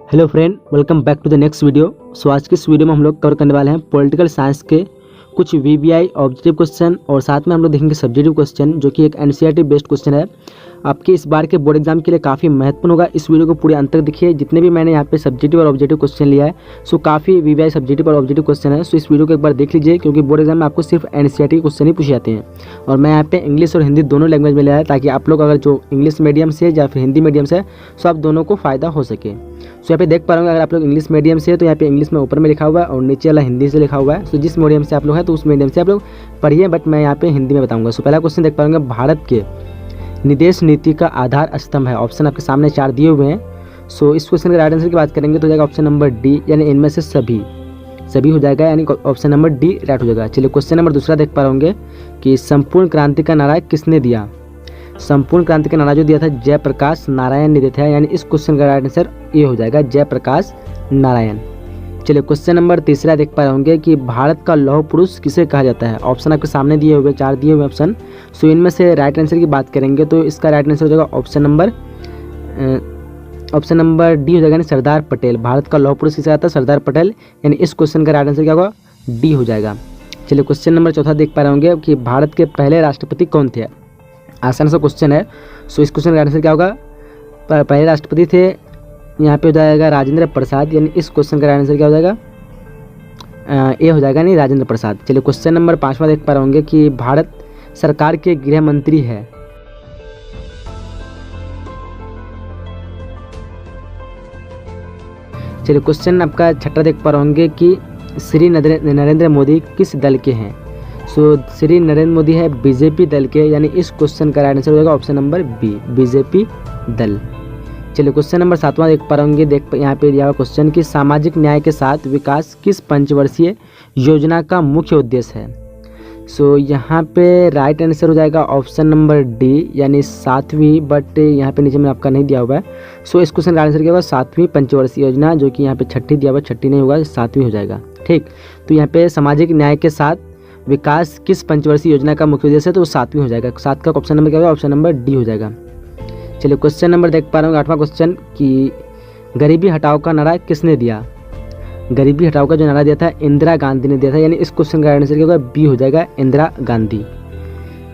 Hello friend, welcome back to the next video. So आज की इस वीडियो में हम लोग कवर करने वाले हैं पॉलिटिकल साइंस के कुछ वीवीआई ऑब्जेक्टिव क्वेश्चन और साथ में हम लोग देखेंगे सब्जेक्टिव क्वेश्चन जो कि एक एनसीईआरटी बेस्ड क्वेश्चन है। आपके इस बार के बोर्ड एग्जाम के लिए काफ़ी महत्वपूर्ण होगा। इस वीडियो को पूरे अंत तक देखिए। जितने भी मैंने यहाँ पे सब्जेक्टिव और ऑब्जेक्टिव क्वेश्चन लिया है सो काफ़ी वीवीआई सब्जेक्टिव और ऑब्जेक्टिव क्वेश्चन है। सो इस वीडियो को एक बार देख लीजिए क्योंकि बोर्ड एग्जाम में आपको सिर्फ एनसीईआरटी के क्वेश्चन ही पूछे जाते हैं और मैं यहाँ पे इंग्लिश और हिंदी दोनों लैंग्वेज में लिया है ताकि आप लोग अगर जो इंग्लिश मीडियम से या फिर हिंदी मीडियम से सो आप दोनों को फ़ायदा हो सके। सो यहाँ पे देख पा रहे होंगे अगर आप लोग इंग्लिश मीडियम से तो यहाँ पे इंग्लिश में ऊपर में लिखा हुआ है और नीचे वाला हिंदी से लिखा हुआ है। सो जिस मीडियम से आप लोग हैं तो उस मीडियम से आप लोग पढ़िए, बट मैं यहाँ पे हिंदी में बताऊंगा। सो पहला क्वेश्चन देख पा रहे होंगे, भारत के निदेश नीति का आधार स्तंभ है। ऑप्शन आपके सामने 4 दिए हुए हैं। सो इस क्वेश्चन के राइट आंसर की बात करेंगे तो हो जाएगा ऑप्शन नंबर डी, यानी इनमें से सभी हो जाएगा, यानी ऑप्शन नंबर डी राइट हो जाएगा। चलिए क्वेश्चन नंबर दूसरा देख पा रहे होंगे कि संपूर्ण क्रांति का नारा किसने दिया। संपूर्ण क्रांति का नारा जो दिया था जयप्रकाश नारायण ने दिया था, यानी इस क्वेश्चन का राइट आंसर ये हो जाएगा जयप्रकाश नारायण। चलिए क्वेश्चन नंबर तीसरा देख पा रहे होंगे कि भारत का लौह पुरुष किसे कहा जाता है। ऑप्शन आपके सामने दिए हुए 4 दिए हुए ऑप्शन। सो इनमें से राइट आंसर की बात करेंगे तो इसका राइट आंसर हो जाएगा ऑप्शन नंबर डी हो जाएगा, यानी सरदार पटेल। भारत का लौह पुरुष किसे कहता है, सरदार पटेल, यानी इस क्वेश्चन का राइट आंसर क्या होगा, डी हो जाएगा। चलिए क्वेश्चन नंबर चौथा देख पा रहे होंगे कि भारत के पहले राष्ट्रपति कौन थे। आसान सा क्वेश्चन है। सो इस क्वेश्चन का आंसर क्या होगा, पहले राष्ट्रपति थे यहाँ पे हो जाएगा राजेंद्र प्रसाद, यानी इस क्वेश्चन का आंसर क्या हो जाएगा, ए हो जाएगा, नहीं राजेंद्र प्रसाद। चलिए क्वेश्चन नंबर 5वां देख पा रहे होंगे कि भारत सरकार के गृह मंत्री है। चलिए क्वेश्चन आपका 6वां देख पा रहे होंगे कि श्री नरेंद्र मोदी किस दल के हैं। सो श्री नरेंद्र मोदी है बीजेपी दल के, यानी इस क्वेश्चन का राइट आंसर हो जाएगा ऑप्शन नंबर बी, बीजेपी दल। चलिए क्वेश्चन नंबर 7वां देख पा रहे होंगे, यहाँ पे दिया हुआ क्वेश्चन कि सामाजिक न्याय के साथ विकास किस पंचवर्षीय योजना का मुख्य उद्देश्य है। सो यहाँ पे राइट आंसर हो जाएगा ऑप्शन नंबर डी, यानी 7वीं, बट यहाँ पे नीचे में आपका नहीं दिया हुआ है। सो इस क्वेश्चन का आंसर क्या होगा, 7वीं पंचवर्षीय योजना, जो कि यहाँ पे 6ठी दिया हुआ, 6ठी नहीं होगा, 7वीं हो जाएगा। ठीक, तो यहाँ पे सामाजिक न्याय के साथ विकास किस पंचवर्षीय योजना का मुख्य उद्देश्य है तो वो 7वीं हो जाएगा। 7 का ऑप्शन नंबर क्या होगा, ऑप्शन नंबर डी हो जाएगा। चलिए क्वेश्चन नंबर देख पा रहे होंगे 8वां क्वेश्चन कि गरीबी हटाओ का नारा किसने दिया। गरीबी हटाओ का जो नारा दिया था इंदिरा गांधी ने दिया था, यानी इस क्वेश्चन का आंसर क्या होगा, बी हो जाएगा, इंदिरा गांधी।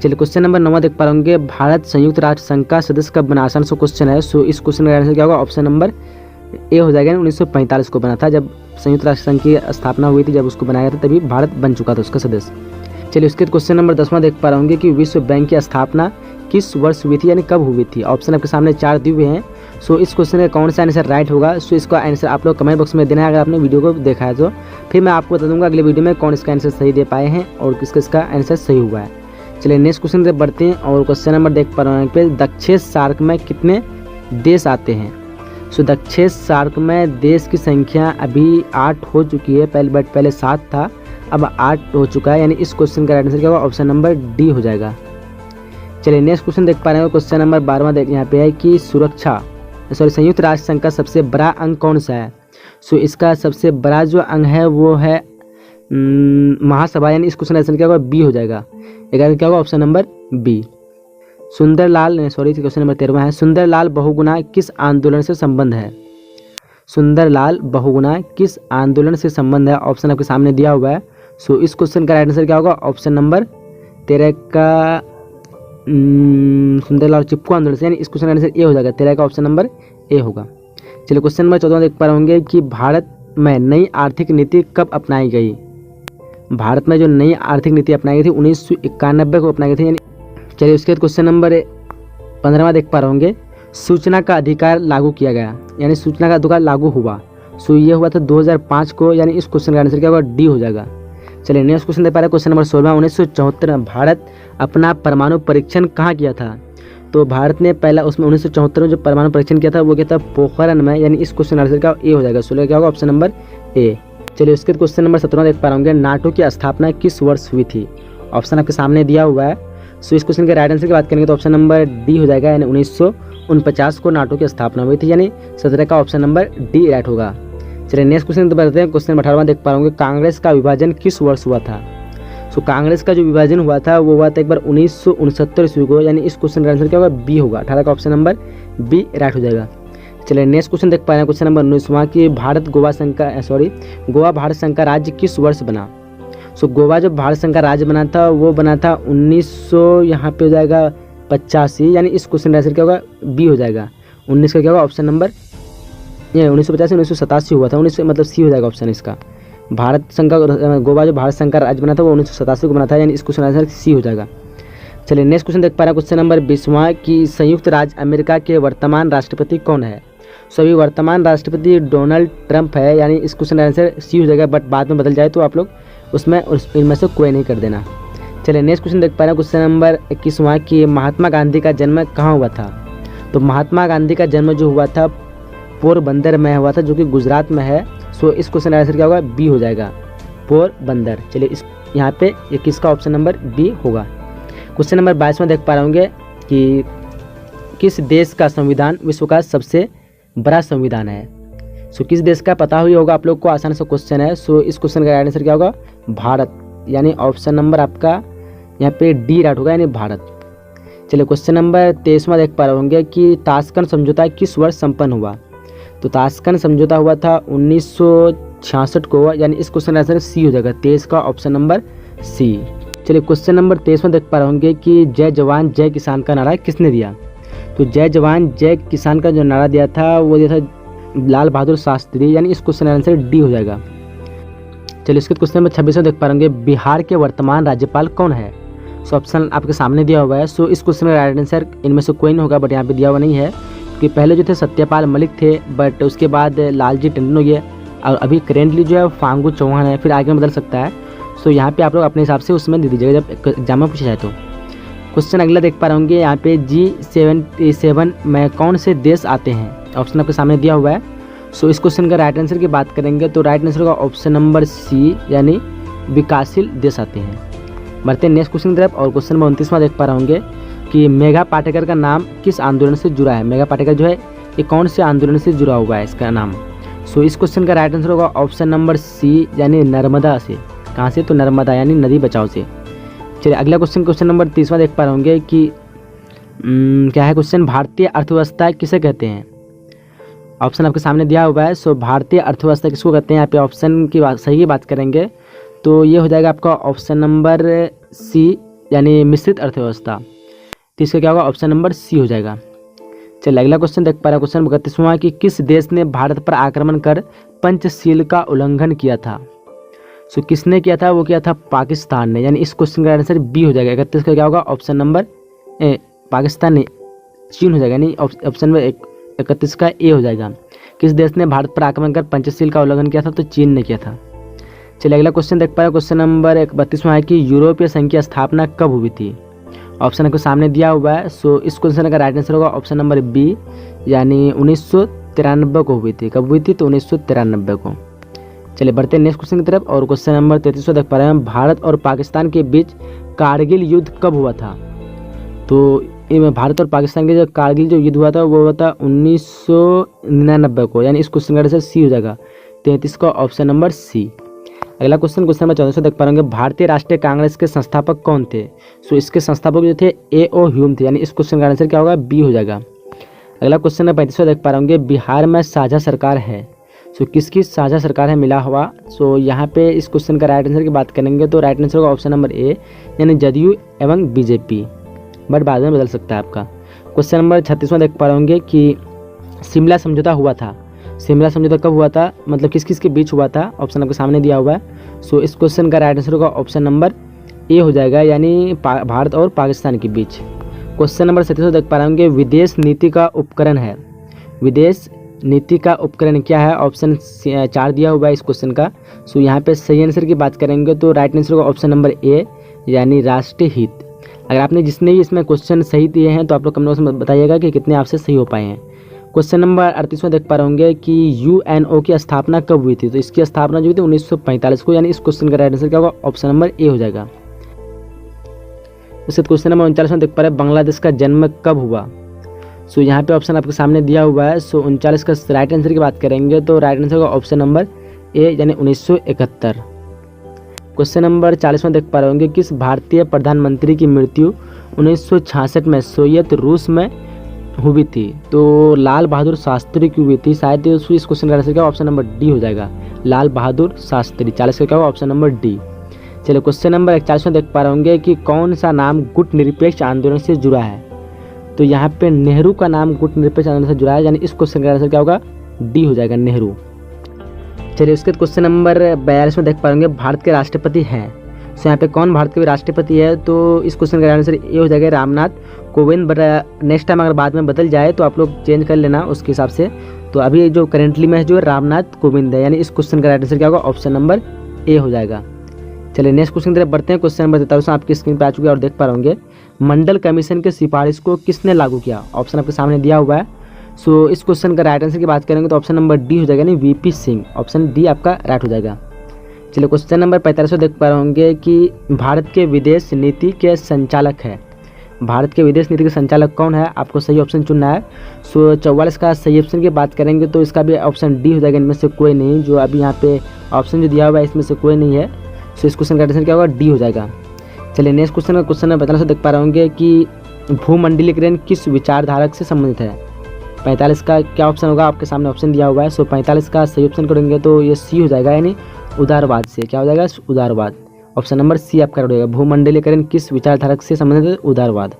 चलिए क्वेश्चन नंबर 9वां देख पा रहे होंगे, भारत संयुक्त राष्ट्र संघ का सदस्य कब बना। आसान सा क्वेश्चन है। सो इस क्वेश्चन का आंसर क्या होगा, ऑप्शन नंबर ए हो जाएगा, 1945 को बना था। जब संयुक्त राष्ट्र संघ की स्थापना हुई थी, जब उसको बनाया था तभी भारत बन चुका था उसका सदस्य। चलिए उसके क्वेश्चन नंबर 10वां देख पा रहे होंगे कि विश्व बैंक की स्थापना किस वर्ष हुई थी, यानी कब हुई थी। ऑप्शन आपके सामने 4 दिए हुए हैं। सो इस क्वेश्चन का कौन सा आंसर राइट होगा, सो इसका आंसर आप लोग कमेंट बॉक्स में देना है अगर आपने वीडियो को देखा है तो। फिर मैं आपको बता दूंगा अगले वीडियो में कौन इसका आंसर सही दे पाए हैं और किसका आंसर सही हुआ है। चलिए नेक्स्ट क्वेश्चन पे बढ़ते हैं और क्वेश्चन नंबर देख पा रहे हैं पे दक्षिण सार्क में कितने देश आते हैं। सो दक्षिण सार्क में देश की संख्या अभी 8 हो चुकी है, पहले 7 था, अब 8 हो चुका है, यानी इस क्वेश्चन का आंसर क्या होगा, ऑप्शन नंबर डी हो जाएगा। चलिए नेक्स्ट क्वेश्चन देख पा रहे हैं, क्वेश्चन नंबर 12वां यहाँ पे है कि संयुक्त राष्ट्र संघ का सबसे बड़ा अंग कौन सा है। सो इसका सबसे बड़ा जो अंग है वो है महासभा, यानी इस क्वेश्चन आंसर क्या होगा, बी हो जाएगा। क्या होगा, option number B. Question number 13वां है, सुंदरलाल बहुगुणा किस आंदोलन से संबंध है। सुंदरलाल बहुगुणा किस आंदोलन से संबंध है, ऑप्शन आपके सामने दिया हुआ है। सो इस क्वेश्चन का राइट आंसर क्या होगा, ऑप्शन नंबर 13 का सुंदरलाल चिपको आंदोलन से, यानी इस क्वेश्चन का आंसर ए हो जाएगा। 13 का ऑप्शन नंबर ए होगा। चलिए क्वेश्चन नंबर 14 देख पा रहे होंगे कि भारत में नई आर्थिक नीति कब अपनाई गई। भारत में जो नई आर्थिक नीति अपनाई गई थी 1991 को अपनाई गई थी, यानी चलिए उसके बाद क्वेश्चन नंबर 15वां देख पा रहे होंगे, सूचना का अधिकार लागू किया गया, यानी सूचना का अधिकार लागू हुआ। सो ये हुआ था 2005 को, यानी इस क्वेश्चन का आंसर क्या होगा, डी हो जाएगा। चलिए नेक्स्ट क्वेश्चन देख पा रहे हैं, क्वेश्चन नंबर 16, 1974 में भारत अपना परमाणु परीक्षण कहाँ किया था। तो भारत ने पहला उसमें 1974 में जो परमाणु परीक्षण किया था वो किया था पोखरण में, यानी इस क्वेश्चन आंसर का ए हो जाएगा। 16 क्या होगा, ऑप्शन नंबर ए। चलिए उसके क्वेश्चन नंबर 17 देख पा रहे होंगे, नाटो की स्थापना किस वर्ष हुई थी। ऑप्शन आपके सामने दिया हुआ है। सो इस क्वेश्चन के राइट आंसर की बात करेंगे तो ऑप्शन नंबर डी हो जाएगा, यानी 1949 को नाटो की स्थापना हुई थी, यानी 17 का ऑप्शन नंबर डी राइट होगा। चलिए नेक्स्ट क्वेश्चन बढ़ते हैं, क्वेश्चन 18वां देख पा रहे होंगे, कांग्रेस का विभाजन किस वर्ष हुआ था। सो कांग्रेस का जो विभाजन हुआ था वो हुआ था एक बार 1969 ईस्वी को, यानी इस क्वेश्चन का आंसर क्या होगा, बी होगा। 18 का ऑप्शन नंबर बी राइट हो जाएगा। चलिए नेक्स्ट क्वेश्चन देख पा रहे हैं, क्वेश्चन नंबर 19वां कि गोवा भारत संघ का राज्य किस वर्ष बना। सो गोवा जो भारत संघ का राज्य बना था वो बना था 1900, यहाँ पे हो जाएगा 85, यानी इस क्वेश्चन का आंसर क्या होगा, बी हो जाएगा। 19 का क्या होगा, ऑप्शन नंबर ये 1985 1987 हुआ था, 19 मतलब सी हो जाएगा ऑप्शन इसका। भारत संघ का गोवा जो भारत संघ का राज्य बना था वो 1987 को बना था, यानी इस क्वेश्चन आंसर सी हो जाएगा। चलिए नेक्स्ट क्वेश्चन देख पा रहे हैं, क्वेश्चन नंबर 20वां कि संयुक्त राज्य अमेरिका के वर्तमान राष्ट्रपति कौन है। सो अभी वर्तमान राष्ट्रपति डोनाल्ड ट्रंप है, यानी इस क्वेश्चन का आंसर सी हो जाएगा, बट बाद में बदल जाए तो आप लोग उसमें इनमें से कोई नहीं कर देना। चलिए नेक्स्ट क्वेश्चन देख पा रहे हैं, क्वेश्चन नंबर 21वां कि महात्मा गांधी का जन्म कहाँ हुआ था। तो महात्मा गांधी का जन्म जो हुआ था पोरबंदर में हुआ था, जो कि गुजरात में है। सो इस क्वेश्चन का आंसर क्या होगा, बी हो जाएगा, पोरबंदर। चलिए इस यहाँ पे 21 का ऑप्शन नंबर बी होगा। क्वेश्चन नंबर 22वां देख पा रहे होंगे कि किस देश का संविधान विश्व का सबसे बड़ा संविधान है। सो किस देश का, पता हुई होगा आप लोग को, आसान सा क्वेश्चन है। सो इस क्वेश्चन का आंसर क्या होगा, भारत, यानी ऑप्शन नंबर आपका यहाँ पे डी राइट होगा, यानी भारत। चलिए क्वेश्चन नंबर 23वां देख पा रहे होंगे कि ताशकंद समझौता किस वर्ष संपन्न हुआ। तो ताशकंद समझौता हुआ था 1966 को, यानी इस क्वेश्चन का आंसर सी हो जाएगा, 23 का ऑप्शन नंबर सी। चलिए क्वेश्चन नंबर 23वां देख पा रहे होंगे कि जय जवान जय किसान का नारा किसने दिया। तो जय जवान जय किसान का जो नारा दिया था वो दिया था लाल बहादुर शास्त्री, यानी इस क्वेश्चन का आंसर डी हो जाएगा। चलिए इसके क्वेश्चन नंबर 26वां देख पा रहे होंगे बिहार के वर्तमान राज्यपाल कौन है। सो ऑप्शन आपके सामने दिया हुआ है। सो इस क्वेश्चन का राइट आंसर इनमें से कोई नहीं होगा, बट यहाँ पे दिया हुआ नहीं है, क्योंकि पहले जो थे सत्यपाल मलिक थे, बट उसके बाद लालजी टंडन हो गया, और अभी करेंटली जो है फांगू चौहान है, फिर आगे बदल सकता है। सो यहाँ पे आप लोग अपने हिसाब से उसमें दे दीजिएगा जब एग्जाम में पूछा जाए तो। क्वेश्चन अगला देख पा रहे होंगे, यहाँ पे G77 में कौन से देश आते हैं, ऑप्शन आपके सामने दिया हुआ है। सो इस क्वेश्चन का राइट आंसर की बात करेंगे तो राइट आंसर का ऑप्शन नंबर सी, यानी विकासशील देश आते हैं। बढ़ते हैं नेक्स्ट क्वेश्चन की तरफ, और क्वेश्चन नंबर 29वां देख पा रहे होंगे कि मेघा पाटेकर का नाम किस आंदोलन से जुड़ा है। मेघा पाटेकर जो है ये कौन से आंदोलन से जुड़ा हुआ है इसका नाम। सो इस क्वेश्चन का राइट आंसर होगा ऑप्शन नंबर सी, यानी नर्मदा से। कहाँ से, तो नर्मदा, यानी नदी बचाओ से। चलिए अगला क्वेश्चन नंबर 30वां देख पा रहे होंगे कि क्या है क्वेश्चन, भारतीय अर्थव्यवस्था किसे कहते हैं। ऑप्शन आपके सामने दिया हुआ है। सो भारतीय अर्थव्यवस्था किसको कहते हैं, यहाँ पे ऑप्शन की बात सही बात करेंगे तो ये हो जाएगा आपका ऑप्शन नंबर सी, यानी मिश्रित अर्थव्यवस्था। तो इसका क्या होगा, ऑप्शन नंबर सी हो जाएगा। चलिए अगला क्वेश्चन देख पा रहे हैं, क्वेश्चन 32वां कि किस देश ने भारत पर आक्रमण कर पंचशील का उल्लंघन किया था। सो किसने किया था, वो किया था पाकिस्तान ने, यानी इस क्वेश्चन का आंसर बी हो जाएगा। 31 का क्या होगा, ऑप्शन नंबर ए, पाकिस्तान नहीं चीन हो जाएगा, यानी ऑप्शन में 31 का ए हो जाएगा। किस देश ने भारत पर आक्रमण कर पंचशील का उल्लंघन किया था, तो चीन ने किया था। चलिए अगला क्वेश्चन देख पा रहे हैं, क्वेश्चन नंबर 32वां है कि यूरोपीय संघ की स्थापना कब हुई थी। ऑप्शन आपको सामने दिया हुआ है। सो इस क्वेश्चन का राइट आंसर होगा ऑप्शन नंबर बी, यानी 1993 को हुई थी। कब हुई थी, तो 1993 को। चलिए बढ़ते हैं नेक्स्ट क्वेश्चन की तरफ, और क्वेश्चन नंबर 33वां देख पा रहे हैं, भारत और पाकिस्तान के बीच कारगिल युद्ध कब हुआ था। तो भारत और पाकिस्तान के जो कारगिल जो युद्ध हुआ था वो हुआ था 1999 को, यानी इस क्वेश्चन का आंसर सी हो जाएगा, 33 का ऑप्शन नंबर सी। अगला क्वेश्चन नंबर 14 देख पा रहे होंगे, भारतीय राष्ट्रीय कांग्रेस के संस्थापक कौन थे। सो इसके संस्थापक जो थे A.O. ह्यूम थे, यानी इस क्वेश्चन का आंसर क्या होगा, बी हो जाएगा। अगला क्वेश्चन नंबर 35वां देख पा रहे होंगे, बिहार में साझा सरकार है। सो किसकी साझा सरकार है, मिला हुआ। सो यहाँ पे इस क्वेश्चन का राइट आंसर की बात करेंगे तो राइट आंसर होगा ऑप्शन नंबर ए, यानी जदयू एवं बीजेपी, बट बाद में बदल सकता है आपका। क्वेश्चन नंबर 36वां देख पा रहे होंगे कि शिमला समझौता हुआ था। शिमला समझौता कब हुआ था, मतलब किस किस के बीच हुआ था, ऑप्शन आपके सामने दिया हुआ है। सो इस क्वेश्चन का राइट आंसर होगा ऑप्शन नंबर ए हो जाएगा, यानी भारत और पाकिस्तान के बीच। क्वेश्चन नंबर 37 देख पा रहे होंगे, विदेश नीति का उपकरण है। विदेश नीति का उपकरण क्या है, ऑप्शन 4 दिया हुआ है इस क्वेश्चन का। सो यहाँ पे सही आंसर की बात करेंगे तो राइट आंसर होगा ऑप्शन नंबर ए, यानी राष्ट्रीय हित। अगर आपने जिसने भी इसमें क्वेश्चन सही दिए हैं तो आप लोग कमेंट बॉक्स में बताइएगा कि कितने आपसे सही हो पाए हैं। क्वेश्चन नंबर 38वां देख पा रहे होंगे कि UNO की स्थापना कब हुई थी। तो इसकी स्थापना जो हुई थी 1945 को, यानी इस क्वेश्चन का राइट आंसर क्या होगा, ऑप्शन नंबर ए हो जाएगा। उसके क्वेश्चन नंबर 39वां देख पा रहे हैं, बांग्लादेश का जन्म कब हुआ। सो यहाँ पे ऑप्शन आपके सामने दिया हुआ है। सो 39 का राइट आंसर की बात करेंगे तो राइट आंसर होगा ऑप्शन नंबर ए, यानी 1971। क्वेश्चन नंबर 40वां देख पा रहे होंगे, किस भारतीय प्रधानमंत्री की मृत्यु 1966 में सोवियत रूस में हुई थी? तो लाल बहादुर शास्त्री की हुई थी शायद। इस क्वेश्चन का आंसर क्या ऑप्शन नंबर डी हो जाएगा, लाल बहादुर शास्त्री। 40 का क्या होगा ऑप्शन नंबर डी। चलिए क्वेश्चन नंबर 41 में देख पा रहे होंगे कि कौन सा नाम गुट निरपेक्ष आंदोलन से जुड़ा है? तो यहाँ पे नेहरू का नाम गुट निरपेक्ष आंदोलन से जुड़ा है, यानी इस क्वेश्चन का आंसर क्या होगा, डी हो जाएगा, नेहरू। चलिए उसके क्वेश्चन नंबर 42 में देख पा रहे होंगे भारत के राष्ट्रपति हैं। तो यहाँ पे कौन भारत के राष्ट्रपति है? तो इस क्वेश्चन का आंसर ये हो जाएगा रामनाथ कोविंद। नेक्स्ट टाइम अगर बाद में बदल जाए तो आप लोग चेंज कर लेना उसके हिसाब से। तो अभी जो करेंटली में जो है रामनाथ कोविंद है, यानी इस क्वेश्चन का आंसर क्या होगा, ऑप्शन नंबर ए हो जाएगा। चलिए नेक्स्ट क्वेश्चन की तरफ बढ़ते हैं। क्वेश्चन नंबर 43 आपकी स्क्रीन पर आ चुके हैं और देख पा रहे होंगे मंडल कमीशन के सिफारिश को किसने लागू किया? ऑप्शन आपके सामने दिया हुआ है। सो इस क्वेश्चन का राइट आंसर की बात करेंगे तो ऑप्शन नंबर डी हो जाएगा, यानी वीपी सिंह। ऑप्शन डी आपका राइट हो जाएगा। चलिए क्वेश्चन नंबर 45 देख पा रहे होंगे कि भारत के विदेश नीति के संचालक है। भारत के विदेश नीति के संचालक कौन है? आपको सही ऑप्शन चुनना है। सो 44 का सही ऑप्शन की बात करेंगे तो इसका भी ऑप्शन डी हो जाएगा। इनमें से कोई नहीं, जो अभी यहाँ पे ऑप्शन जो दिया हुआ है इसमें से कोई नहीं है। सो इस क्वेश्चन का आंसर क्या होगा, डी हो जाएगा। चलिए नेक्स्ट क्वेश्चन नंबर 45 देख पा रहे होंगे कि भूमंडलीकरण किस विचारधारक से संबंधित है? 45 का क्या ऑप्शन होगा, आपके सामने ऑप्शन दिया हुआ है। सो 45 का सही ऑप्शन करेंगे तो ये सी हो जाएगा, यानी उदारवाद से। क्या हो जाएगा, उदारवाद। ऑप्शन नंबर सी आपका हो जाएगा, भूमंडलीकरण किस विचारधारक से संबंधित है, उदारवाद।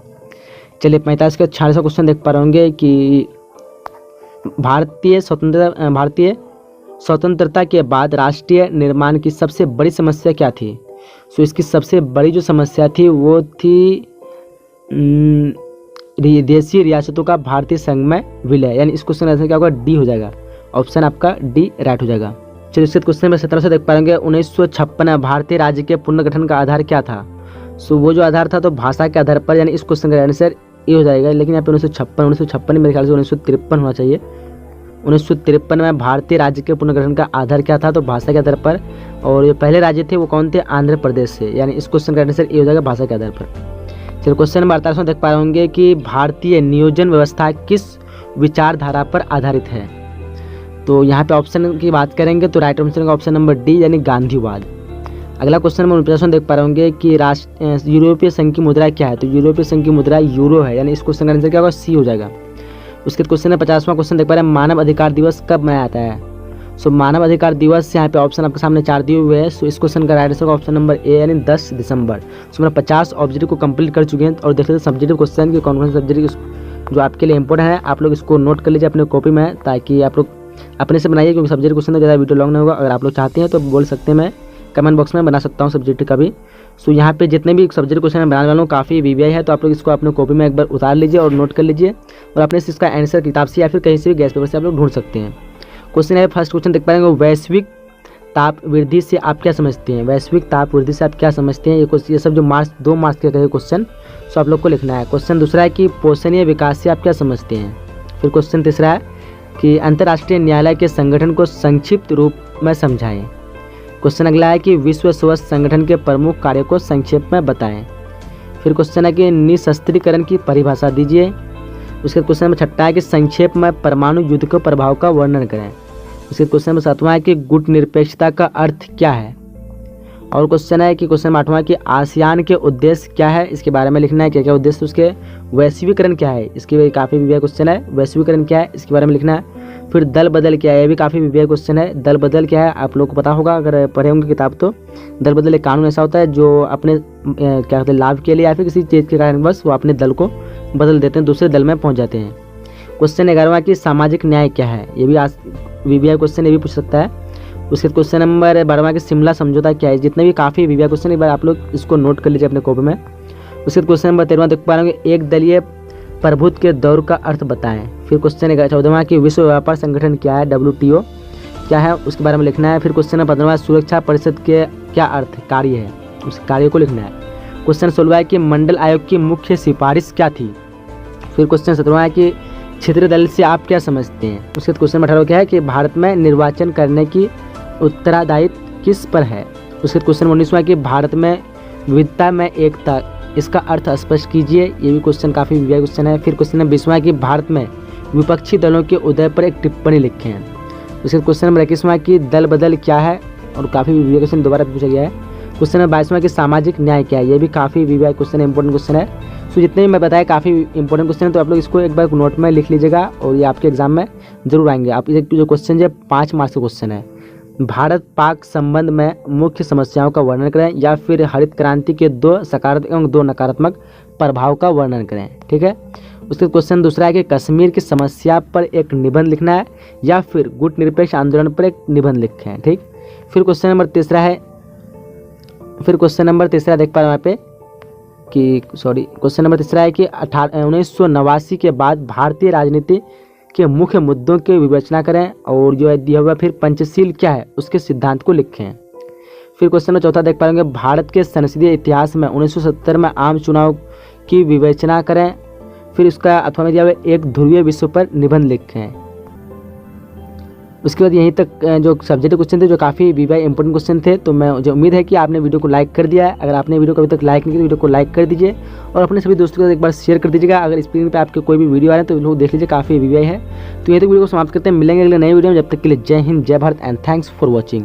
चलिए 45 का 46वां क्वेश्चन देख पा रहे होंगे कि भारतीय स्वतंत्रता के बाद राष्ट्रीय निर्माण की सबसे बड़ी समस्या क्या थी? सो इसकी सबसे बड़ी जो समस्या थी वो थी देशी रियासतों का भारतीय संघ में विलय, यानी इस क्वेश्चन का आंसर क्या होगा, डी हो जाएगा। ऑप्शन आपका डी राइट हो जाएगा। चलिए इसके क्वेश्चन में 17 से देख पाएंगे 1956 भारतीय राज्य के पुनर्गठन का आधार क्या था? सो वो जो आधार था तो भाषा के आधार पर, यानी इस क्वेश्चन का आंसर ये हो जाएगा। लेकिन यहाँ पे 1956 मेरे ख्याल से 1953 होना चाहिए। 1953 में भारतीय राज्य के पुनर्गठन का आधार क्या था? तो भाषा के आधार पर। और ये पहले राज्य थे वो कौन थे? आंध्र प्रदेश से, यानी इस क्वेश्चन का आंसर ये हो जाएगा, भाषा के आधार पर। चलिए क्वेश्चन नंबर 48 में देख पा रहे होंगे कि भारतीय नियोजन व्यवस्था किस विचारधारा पर आधारित है? तो यहाँ पे ऑप्शन की बात करेंगे तो राइट ऑप्शन का ऑप्शन नंबर डी, यानी गांधीवाद। अगला क्वेश्चन नंबर 49 देख पा रहे होंगे कि यूरोपीय संघ की मुद्रा क्या है? तो यूरोपीय संघ की मुद्रा यूरो है, यानी इस क्वेश्चन का आंसर क्या होगा, सी हो जाएगा। उसके क्वेश्चन में 50वां क्वेश्चन देख पा रहे हैं, मानव अधिकार दिवस कब मनाया जाता है? सो मानव अधिकार दिवस यहाँ पे ऑप्शन आपके सामने 4 दिए हुए हैं। सो इस क्वेश्चन का right answer option number A, यानी 10 दिसंबर। सो मैंने 50 ऑब्जेक्टिव को कंप्लीट कर चुके हैं और देख लेते सब्जेक्टिव क्वेश्चन की कौन कौन से सब्जेक्ट जो आपके लिए इंपॉर्टेंट है। आप लोग इसको नोट कर लीजिए अपने कॉपी में, ताकि आप लोग अपने से बनाइए, क्योंकि सब्जेक्ट क्वेश्चन तो ज़्यादा वीडियो लॉन्ग नहीं होगा। अगर आप लोग चाहते हैं तो बोल सकते हैं, मैं कमेंट बॉक्स में बना सकता हूँ सब्जेक्ट का भी। सो यहाँ पे जितने भी सब्जेक्ट क्वेश्चन मैं बनाने वाला हूँ काफ़ी वीवीआई है, तो आप लोग इसको अपने कॉपी में एक बार उतार लीजिए और नोट कर लीजिए, और अपने से इसका आंसर किताब से या फिर कहीं से भी गैस पेपर से आप लोग ढूंढ सकते हैं। क्वेश्चन है, फर्स्ट क्वेश्चन देख पाएंगे, वैश्विक ताप वृद्धि से आप क्या समझते हैं? वैश्विक ताप वृद्धि से आप क्या समझते हैं? ये सब जो 2 मार्क्स के कहे क्वेश्चन, सो आप लोग को लिखना है। क्वेश्चन दूसरा है कि पोषणीय विकास से आप क्या समझते हैं? फिर क्वेश्चन तीसरा है कि अंतर्राष्ट्रीय न्यायालय के संगठन को संक्षिप्त रूप में समझाएं। क्वेश्चन अगला है कि विश्व स्वास्थ्य संगठन के प्रमुख कार्यों को संक्षेप में बताएं। फिर क्वेश्चन है कि निशस्त्रीकरण की परिभाषा दीजिए। उसके क्वेश्चन में 6 है कि संक्षेप में परमाणु युद्ध के प्रभाव का वर्णन करें। उसके क्वेश्चन में 7वां है कि गुट निरपेक्षता का अर्थ क्या है। और क्वेश्चन है कि क्वेश्चन में 8वां कि आसियान के उद्देश्य क्या है, इसके बारे में लिखना है, क्या क्या उद्देश्य उसके। वैश्वीकरण क्या है, इसके काफ़ी विवरण क्वेश्चन है। वैश्वीकरण क्या है, इसके बारे में लिखना है। फिर दल बदल क्या है, ये भी काफ़ी विवरण क्वेश्चन है। दल बदल क्या है आप लोग को पता होगा अगर पढ़े होंगे किताब तो। दल बदल एक कानून ऐसा होता है जो अपने क्या कहते हैं लाभ के लिए या फिर किसी चीज़ के कारण बस वो अपने दल को बदल देते हैं, दूसरे दल में पहुँच जाते हैं। क्वेश्चन 11वां कि सामाजिक न्याय क्या है, ये भी वीवीआई क्वेश्चन ये भी पूछ सकता है। उसके क्वेश्चन नंबर 12वां कि शिमला समझौता क्या है। जितने भी काफ़ी वीवीआई क्वेश्चन एक बार आप लोग इसको नोट कर लीजिए अपने कॉपी में। उसके क्वेश्चन नंबर 13वां देख पा रहे होंगे, एक दलीय प्रभुत्व के दौर का अर्थ बताएं। फिर क्वेश्चन 14वां कि विश्व व्यापार संगठन क्या है, WTO क्या है, उसके बारे में लिखना है। फिर क्वेश्चन नंबर 15वां सुरक्षा परिषद के क्या अर्थ कार्य है, उस कार्य को लिखना है। क्वेश्चन 16वां है कि मंडल आयोग की मुख्य सिफारिश क्या थी। फिर क्वेश्चन 17वां है कि क्षेत्रीय दल से आप क्या समझते हैं। उसके क्वेश्चन 18वां क्या है कि भारत में निर्वाचन करने की उत्तरदायित्व किस पर है। उसके क्वेश्चन 19वां कि भारत में विविधता में एकता, इसका अर्थ स्पष्ट कीजिए, ये भी क्वेश्चन काफ़ी विवरण क्वेश्चन है। फिर क्वेश्चन 20वां कि भारत में विपक्षी दलों के उदय पर एक टिप्पणी लिखें हैं। उसके क्वेश्चन नंबर 21वां कि दल बदल क्या है, और काफ़ी विवरण क्वेश्चन दोबारा पूछा गया है। क्वेश्चन नंबर 22वां कि सामाजिक न्याय क्या है, ये भी काफ़ी वीवीआई क्वेश्चन है, इंपॉर्टेंट क्वेश्चन है। सो जितने भी मैं बताया काफ़ी इंपॉर्टेंट क्वेश्चन है, तो आप लोग इसको एक बार नोट में लिख लीजिएगा और ये आपके एग्जाम में जरूर आएंगे। आप जो क्वेश्चन है 5 मार्क्स का क्वेश्चन है। भारत पाक संबंध में मुख्य समस्याओं का वर्णन करें, या फिर हरित क्रांति के 2 सकारात्मक एवं 2 नकारात्मक प्रभाव का वर्णन करें। ठीक है। उसके क्वेश्चन दूसरा है कि कश्मीर की समस्या पर एक निबंध लिखना है, या फिर गुट निरपेक्ष आंदोलन पर एक निबंध लिखें। ठीक। फिर क्वेश्चन नंबर तीसरा देख पा रहे हैं यहाँ पे कि क्वेश्चन नंबर तीसरा है कि 1989 के बाद भारतीय राजनीति के मुख्य मुद्दों की विवेचना करें, और जो है दिया हुआ फिर पंचशील क्या है उसके सिद्धांत को लिखें। फिर क्वेश्चन नंबर चौथा देख पाएंगे, भारत के संसदीय इतिहास में 1970 में आम चुनाव की विवेचना करें। फिर उसका अथवा में दिया हुआ एक ध्रुवीय विषय पर निबंध लिखें। उसके बाद यहीं तक जो सब्जेक्ट क्वेश्चन थे, जो काफ़ी वीवीआई इंपॉर्टेंट क्वेश्चन थे। तो मैं जो उम्मीद है कि आपने वीडियो को लाइक कर दिया है। अगर आपने वीडियो को अभी तक लाइक नहीं किया तो वीडियो को लाइक कर दीजिए और अपने सभी दोस्तों के साथ एक बार शेयर कर दीजिएगा। अगर स्क्रीन पे आपके कोई भी वीडियो आ रहे हैं तो लोग देख लीजिए, काफ़ी वीवीआई है। तो यहीं तक वीडियो को समाप्त करते हैं, मिलेंगे अगले नए वीडियो में। जब तक के लिए जय हिंद, जय Bharat and thanks for watching.